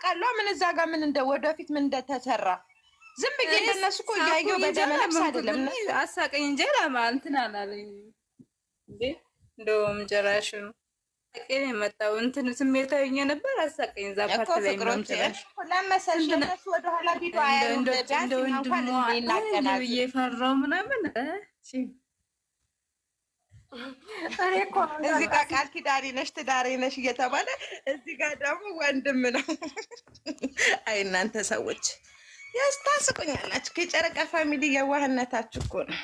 ያውቃሉ ምን እዛ ጋር ምን እንደ ወደፊት ምን እንደተሰራ ዝም ብዬ እንደነሱ እኮ እያየሁ በደመ ነፍስ አይደለም አሳቀኝ እንጂ እንትን አላለኝ እንዴ እንደውም ጭራሽ ነው አቀኝ መጣው እንትን ስሜታዊ ነበር አሳቀኝ እዛ ፓርት ላይ ነው ጭራሽ ለመሰልሽ እነሱ ወደ ኋላ ቪዲዮ አያዩ እንደው እንኳን ይናገራል እየፈራው ምናምን እሺ እኔ እኮ እዚህ ጋር ቃል ኪዳኔ ነሽ ትዳሬ ነሽ እየተባለ እዚህ ጋር ደግሞ ወንድም ነው። አይ እናንተ ሰዎች ያስታስቁኛላችሁ። የጨረቃ ፋሚሊ የዋህነታችሁ እኮ ነው።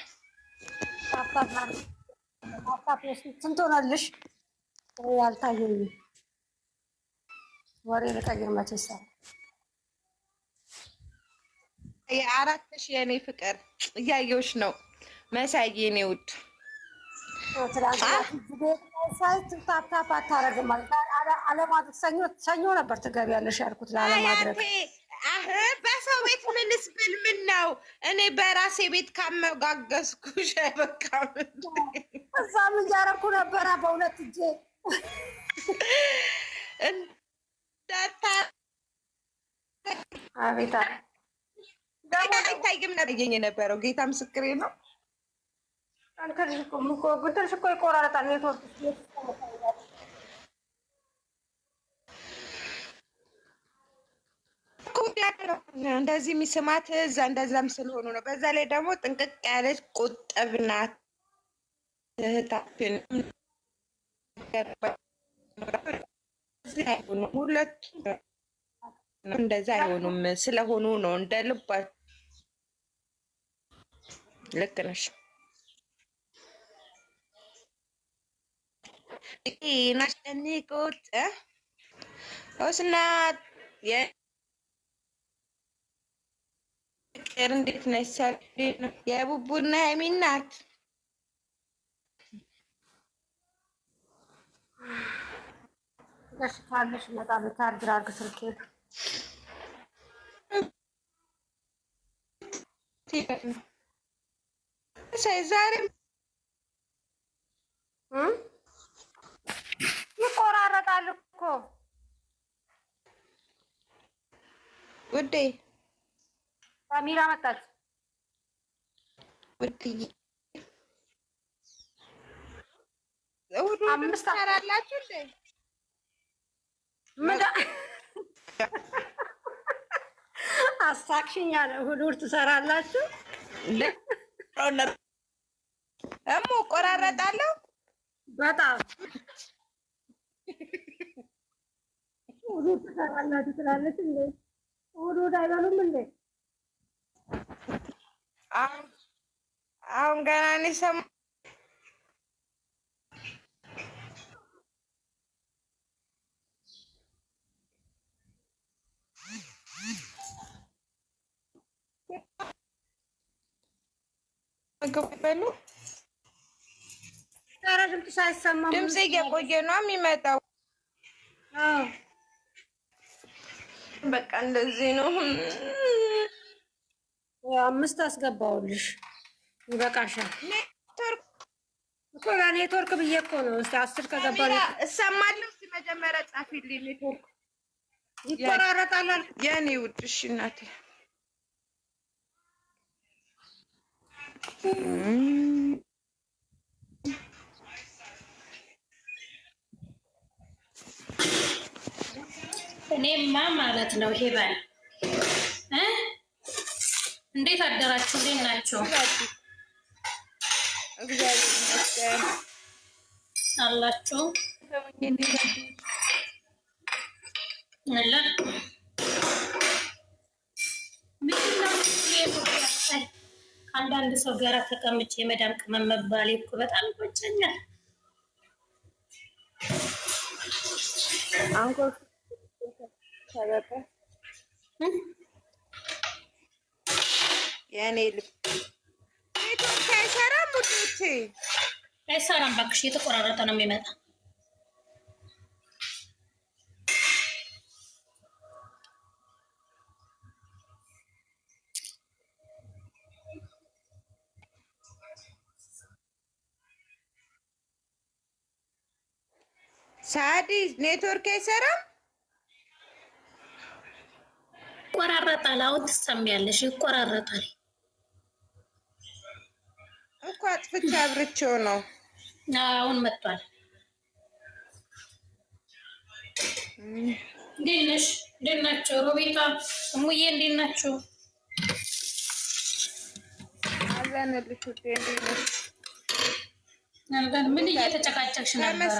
ስንት ሆነልሽ? ያልታየኝ ወሬ ልቀይር መቼ ይሰራል? የ4,000 የኔ ፍቅር እያየሁሽ ነው መሳዬ የኔ ውድ ታፕታፕ አታረግም አለማድረግ ሰኞ ነበር ትገቢያለሽ ያልኩት ላለማድረግ በሰው ቤት ምንስ ብል ምን ነው እኔ በራሴ ቤት ካመጋገዝኩሽ አይበቃም እዛም እያረኩ ነበረ በሁለት እጄ አቤት ደግሞ አይታይም ነበር የነበረው ጌታ ምስክሬ ነው። ጉድርሽ እኮ ይቆራረጣል ኔትወርክ እንደዚህ የሚስማት እዛ እንደዛም ስለሆኑ ነው። በዛ ላይ ደግሞ ጥንቅቅ ያለች ቁጥብ ናት እህታችን። ሁለቱም እንደዛ አይሆኑም ስለሆኑ ነው እንደ ልባቸው። ልክ ነሽ። ናሽኒቁት ወስናት እንዴት ነሽ? የቡቡና የሚናት ደስ ካለሽ በጣም ታርግ አርግ ስልኬ ዛሬ ይቆራረጣል እኮ ውዴ። ካሜራ መጣች ውዴ። አምስት አራላችሁ እንዴ? አሳክሽኛ ነው። እሑድ ትሰራላችሁ? እሞ ቆራረጣለሁ በጣም እሑድ ትሰራላችሁ ትላለች እንዴ? እሑድ አይበሉም እንዴ? አሁን ገና እኔ ሰማሁ። ድምፅ እየቆየ ነው የሚመጣው። በቃ እንደዚህ ነው። 5 አስገባሁልሽ ይበቃሻል። ኔትወርክ ብዬ እኮ ነው። እስኪ 10 ከገባ እሰማለሁ። እስኪ መጀመሪያ ጻፊልኝ። ኔትወርክ ይቆራረጣል የኔ ውድ። እሺ እናቴ እኔማ ማለት ነው ሄበን እንዴት አደራችሁ? እንዴት ናችሁ? እግዚአብሔር ይመስገን አላችሁ አላ አንዳንድ ሰው ጋር ተቀምጬ የመዳም ቅመም መባሌ እኮ በጣም ይቆጨኛል። አንኮ የኔ ልብ ኔትወርክ አይሰራም። ውዶቼ አይሰራም፣ እባክሽ የተቆራረጠ ነው የሚመጣ። ሳዲ ኔትወርክ አይሰራም። ይቆራረጣል። አሁን ትሰሚያለሽ? ይቆራረጣል እኮ አጥፍቼ አብርቼው ነው። አሁን መጥቷል። እንዴት ነሽ? እንዴት ናቸው? ሮቤታ እሙዬ እንዴት ናቸው? አዘንልሽ ውዴ እንዴት ነሽ? ምን እየተጨቃጨቅሽ ነበር?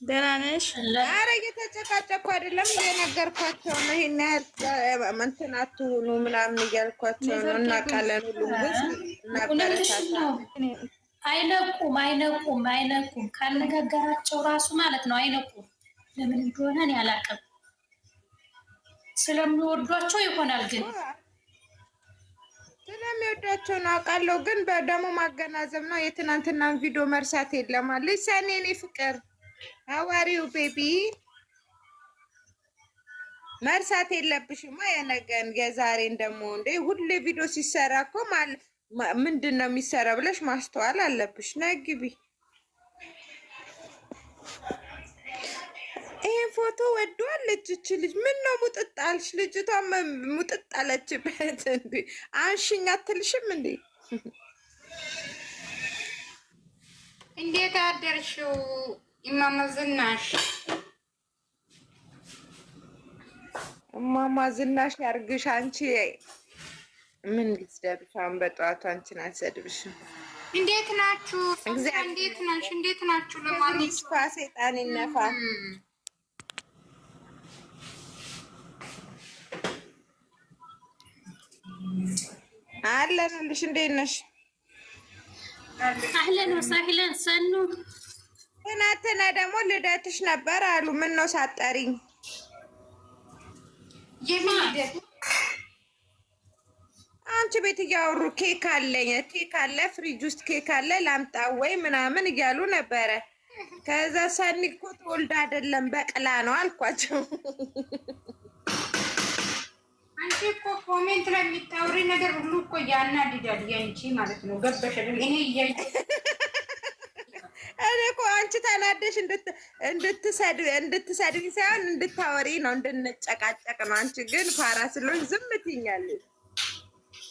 ደህና ነሽ? ኧረ እየተጨቃጨቅኩ አይደለም እየነገርኳቸው ነው። ይሄን ያህል እንትን አትሁኑ ምናምን እያልኳቸው ነው። እናውቃለን ሁሉም ግን እናበረታታ። አይነቁም አይነቁም አይነቁም። ካነጋገራቸው ራሱ ማለት ነው አይነቁም። ለምን እንደሆነ እኔ አላውቅም። ስለሚወዷቸው ይሆናል ግን ስለሚወዳቸው ነው አውቃለሁ። ግን በደሞ ማገናዘብ ነው። የትናንትናን ቪዲዮ መርሳት የለም አለች ሰኔ። እኔ ፍቅር ሀዋሪው ቤቢ መርሳት የለብሽማ የነገን የዛሬን ደግሞ እንዴ ሁሌ ቪዲዮ ሲሰራ እኮ ምንድን ነው የሚሰራ ብለሽ ማስተዋል አለብሽ። ነግቢ ይሄን ፎቶ ወዷለች እች ልጅ። ምን ነው ሙጥጣልሽ? ልጅቷ ሙጥጣለችበት እንዴ? አንሽኝ አትልሽም እንዴ? እንዴት አደርሽው እማማ ዝናሽ? እማማ ዝናሽ ያርግሽ። አንቺ ምን ልትደብሽ? አሁን በጠዋቱ አንቺን አልሰድብሽም። እንዴት ናችሁ? እንዴት ናሽ? እንዴት ናችሁ? ለማንኛውም ሰይጣን ይነፋ። አለንልሽ። እንዴት ነሽ? አህለን ወሳህለን ሰኑ። ትናንትና ደግሞ ልደትሽ ነበር አሉ። ምን ነው ሳጠሪኝ? የሚልደት አንቺ ቤት እያወሩ ኬክ አለኝ፣ ኬክ አለ ፍሪጅ ውስጥ ኬክ አለ ላምጣ ወይ ምናምን እያሉ ነበረ። ከዛ ሰኒ እኮ ተወልዳ አይደለም በቅላ ነው አልኳቸው። አንቺ እኮ ኮሜንት ላይ የሚታወሪ ነገር ሁሉ እኮ ያናድዳል። ያንቺ ማለት ነው ገበሽ እኔ እኔ እኮ አንቺ ተናደሽ እንድትሰድኝ ሳይሆን እንድታወሪ ነው፣ እንድንጨቃጨቅ ነው። አንቺ ግን ፋራ ስለሆን ዝም ትይኛለሽ።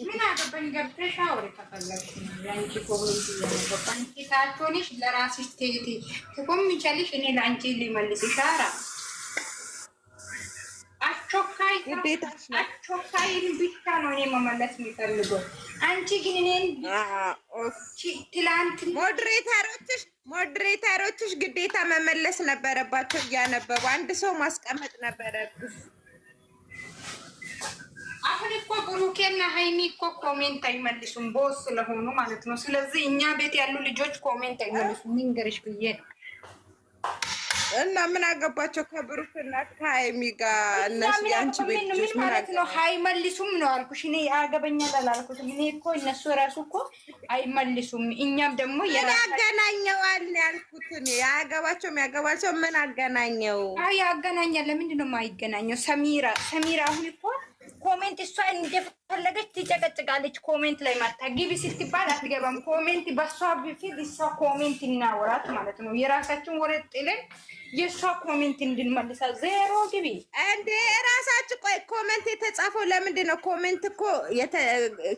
ምን አገባኝ? ገብተሽ አውሪ ከፈለግሽ። ያንቺ ኮሜንት እያነበብኩ አንቺ ታቶንሽ ለራስሽ ትኮምቻለሽ። እኔ ለአንቺ ሊመልስሽ ሻራ አቾካይን ብቻ ነው እኔ መመለስ የሚፈልገው። አንቺ ግን እኔን ትላንት ሞዴሬተሮችሽ ግዴታ መመለስ ነበረባቸው። እያነበቡ አንድ ሰው ማስቀመጥ ነበረብሽ። አሁን እኮ ብሩኬና ሃይሚ እኮ ኮሜንት አይመልሱም ቦስ ስለሆኑ ማለት ነው። ስለዚህ እኛ ቤት ያሉ ልጆች ኮሜንት አይመልሱም። ሚንገርሽ ብዬ ነው። እና ምን አገባቸው ከብሩክና ከሃይሚ ጋር? እነሱ ያንቺ ቤት ልጆች ምን ማለት ነው? አይመልሱም ነው አልኩሽ። እኔ ያገበኛል አላልኩትም። እኔ እኮ እነሱ ራሱ እኮ አይመልሱም። እኛም ደግሞ ምን ያገናኘዋል ያልኩት እኔ። ያገባቸው ምን አገናኘው? አይ ያገናኛል። ለምንድን ነው የማይገናኘው? ሰሚራ አሁን እኮ ኮሜንት እሷ እንደፈለገች ትጨቀጭቃለች። ኮሜንት ላይ ማታ ግቢ ስትባል አትገባም። ኮሜንት በሷ በፊት እሷ ኮሜንት እናወራት ማለት ነው። የራሳችን ወሬ ጥለን የሷ ኮሜንት እንድንመልሳ ዜሮ ግቢ እንዴ ራሳችሁ። ቆይ ኮሜንት የተጻፈው ለምንድን ነው? ኮሜንት እኮ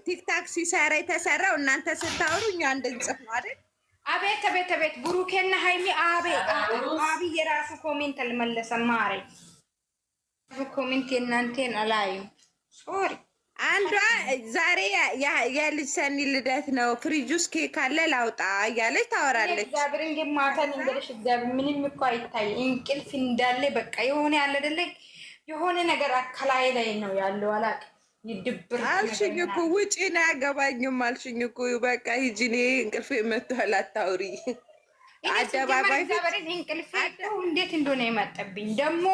ቲክታክ ሲሰራ የተሰራው እናንተ ስታወሩ እኛ እንድንጽፍ ነው አይደል? አቤት ብሩኬና ሃይሚ አቢ የራሱ ኮሜንት አልመለሰም። ማሬ ኮሜንት የእናንተን አላዩ ሶሪ። አንዷ ዛሬ የልጅ ሰኒ ልደት ነው ፍሪጅ ውስጥ ኬክ አለ ላውጣ እያለች ታወራለች። እግዚአብሔር እንግዲህ ማታ ልንገርሽ፣ እግዚአብሔር ምንም እኮ አይታይ እንቅልፍ እንዳለ በቃ የሆነ ያለ አይደለ የሆነ ነገር አከላይ ላይ ነው ያለው። አላውቅም ይድብር አልሽኝ እኮ ውጪ ነው ያገባኝም አልሽኝ እኮ በቃ ሂጂ። እኔ እንቅልፍ መጥቷል አታውሪ። አደባባይ እንዴት እንደሆነ የመጣብኝ ደግሞ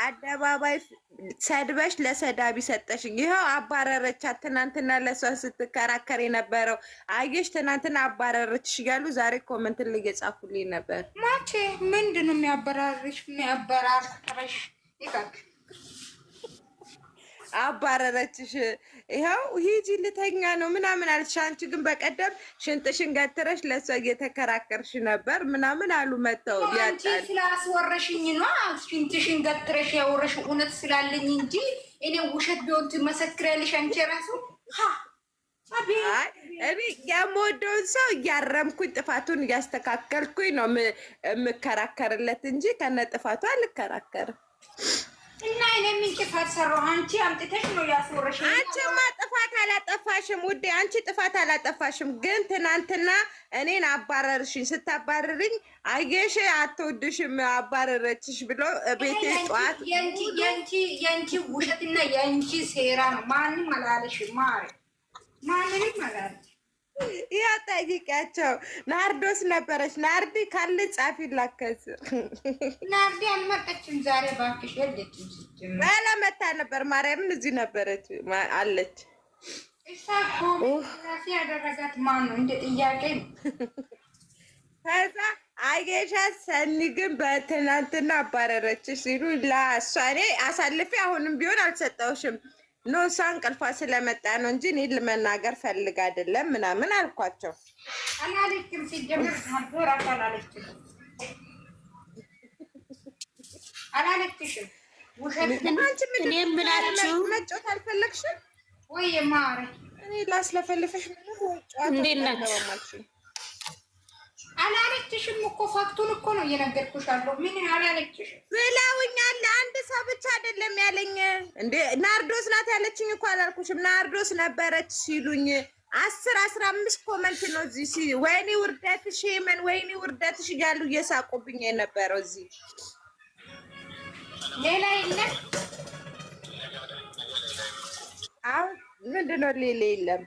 አደባባይ ሰድበሽ ለሰዳቢ ሰጠሽኝ። ይኸው አባረረቻት። ትናንትና ለሷ ስትከራከር የነበረው አየሽ፣ ትናንትና አባረረችሽ እያሉ ዛሬ ኮመንት ላይ እየጻፉልኝ ነበር። ማቼ ምንድን ነው የሚያበራርሽ? የሚያበራርሽ ይቃል አባረረችሽ። ይኸው ሂጂ ልተኛ ነው ምናምን አልሽ። አንቺ ግን በቀደም ሽንጥሽን ገትረሽ ለእሷ እየተከራከርሽ ነበር ምናምን አሉ መተው አንቺ ስላስወረሽኝ ነው ሽንጥሽን ገትረሽ ያወረሽ እውነት ስላለኝ እንጂ እኔ ውሸት ቢሆን ትመሰክሪያለሽ አንቺ ራሱ እኔ የምወደውን ሰው እያረምኩኝ ጥፋቱን እያስተካከልኩኝ ነው የምከራከርለት እንጂ ከነ ጥፋቱ አልከራከርም። እና እኔ ምን ጥፋት ሰራሁ? አንቺ አምጥተሽ ነው ያስወረሽ። አንቺማ ጥፋት አላጠፋሽም ውዴ፣ አንቺ ጥፋት አላጠፋሽም። ግን ትናንትና እኔን አባረርሽኝ። ስታባረርኝ አየሽ አትወድሽም አባረረችሽ ብሎ ቤቴ ጠዋት የአንቺ ውሸትና የአንቺ ሴራ ነው። ማንም አላለሽም ማሪ፣ ማንንም አላለሽ። ያ ጠይቂያቸው። ናርዶስ ነበረች። ናርዲ ካለ ጻፊ ላከስ። ናርዲ አልመጣችም ዛሬ ባክሽ። የለችም ሲጀምር ባለመታ ነበር። ማርያምን እዚህ ነበረች አለች። እሷ ኮራፊ ያደረጋት ማን ነው እንደ ጥያቄ ነው። ከዛ አየሻ ሰኒ ግን በትናንትና አባረረችሽ ሲሉ ለእሷ እኔ አሳልፌ አሁንም ቢሆን አልሰጠውሽም ኖ እሷ እንቅልፏ ስለመጣ ነው እንጂ እኔ ለመናገር ፈልግ አይደለም ምናምን አልኳቸው። አላለችም ሲጀምር ራሱ አላለችም። አላለችሽም ውሸት። አንቺ ምን ብላችሁ መጮት አልፈለግሽም ወይ ማረ? እኔ ላስለፈልፍሽ ምን ወጫት እንደናችሁ አላለችሽም እኮ ፋክቱን እኮ ነው እየነገርኩሽ አለው። ምን አላለችሽም ብለውኛል። አንድ ሰው ብቻ አይደለም ያለኝ እንዴ ናርዶስ ናት ያለችኝ እኮ አላልኩሽም? ናርዶስ ነበረች ሲሉኝ 10-15 ኮመንት ነው እዚህ። ወይኔ ውርደትሽ ሄመን፣ ወይኔ ውርደትሽ እያሉ እየሳቁብኝ የነበረው እዚህ። ሌላ የለም። አሁን ምንድን ነው ሌላ የለም?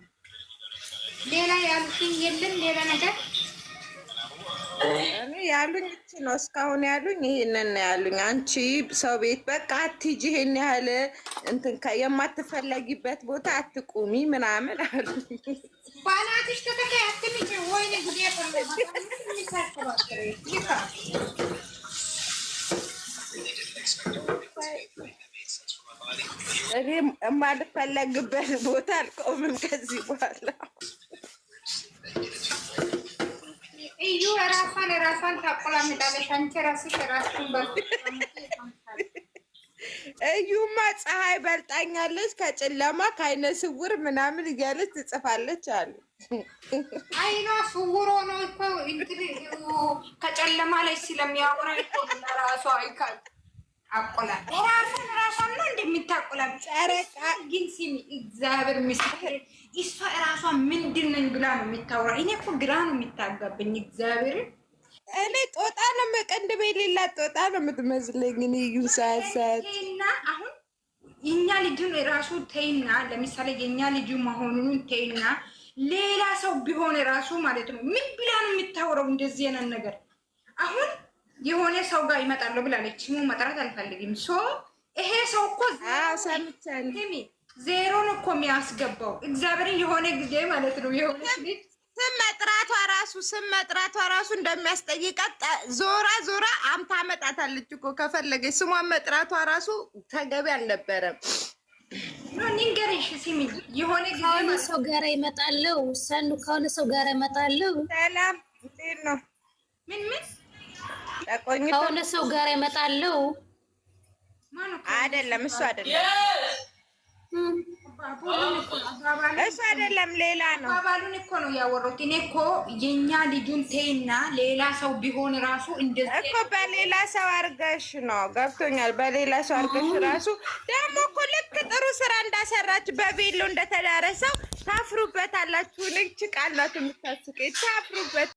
ሌላ ያሉኝ የለም ሌላ ነገር እኔ ያሉኝ እቺ ነው እስካሁን ያሉኝ ይሄንን ነው ያሉኝ። አንቺ ሰው ቤት በቃ አትሂጂ፣ ይሄን ያህል እንትን የማትፈለጊበት ቦታ አትቁሚ ምናምን አሉኝ። ባላትሽ ተከታይ አትምጪ ወይኔ ጉዴ ፈለማ እኔ የማልፈለግበት ቦታ አልቆምም ከዚህ በኋላ። እዩ ራሷን ታቆላምጣለሽ። አንቺ ራስሽ ራስሽን እዩማ ፀሐይ በልጣኛለች ከጨለማ ከአይነ ስውር ምናምን እያለች ትጽፋለች አሉ። አይኗ ስውሮ ነው እኮ እንግዲህ ከጨለማ ላይ ስለሚያወራ እኮ ራሷ አይካል አቆላ ራሷን ነው እንደምታቆላም ጨረቃ። ግን ሲሚ እግዚአብሔር ምስክር እሷ ራሷ ምንድን ነኝ ብላ ነው የምታወራ። እኔ እኮ ግራ ነው የሚታጋብኝ እግዚአብሔር። እኔ ጦጣ ነው መቀንደብ የሌላት ጦጣ ነው የምትመስለኝ። እኔ እዩ ሳያሳያትና አሁን የኛ ልጁን ራሱ ተይና፣ ለምሳሌ የኛ ልጁ መሆኑን ተይና፣ ሌላ ሰው ቢሆን ራሱ ማለት ነው ምን ብላ ነው የምታወራው እንደዚህ አይነት ነገር? አሁን የሆነ ሰው ጋር ይመጣለሁ ብላለች። ስሙ መጥራት አልፈልግም። ይሄ ሰው እኮ ሰምቻለሁ ዜሮን እኮ የሚያስገባው እግዚአብሔርን የሆነ ጊዜ ማለት ነው የሆነ ስም መጥራቷ ራሱ እንደሚያስጠይቃት ዞራ አምታ መጣታለች እኮ ከፈለገች። ስሟን መጥራቷ ራሱ ተገቢ አልነበረም። ንገሪሽ ሲሚ የሆነ ጊዜ ከሆነ ሰው ጋር ይመጣለው ሰኑ ከሆነ ሰው ጋር ይመጣለው። ሰላም እንዴት ነው? ምን ከሆነ ሰው ጋር ይመጣለው አይደለም፣ እሱ አይደለም እሱ አይደለም፣ ሌላ ነው። አባሉን እኮ ነው ያወራሁት እኔ እኮ የኛ ልጁን ተይና፣ ሌላ ሰው ቢሆን ራሱ እንደዚህ እኮ በሌላ ሰው አድርገሽ ነው ገብቶኛል። በሌላ ሰው አድርገሽ ራሱ ደግሞ እኮ ልክ ጥሩ ስራ እንዳሰራች በቬሎ እንደተዳረሰው ታፍሩበታላችሁ። ልጅ ቃል ናት የምታስቀኝ። ታፍሩበት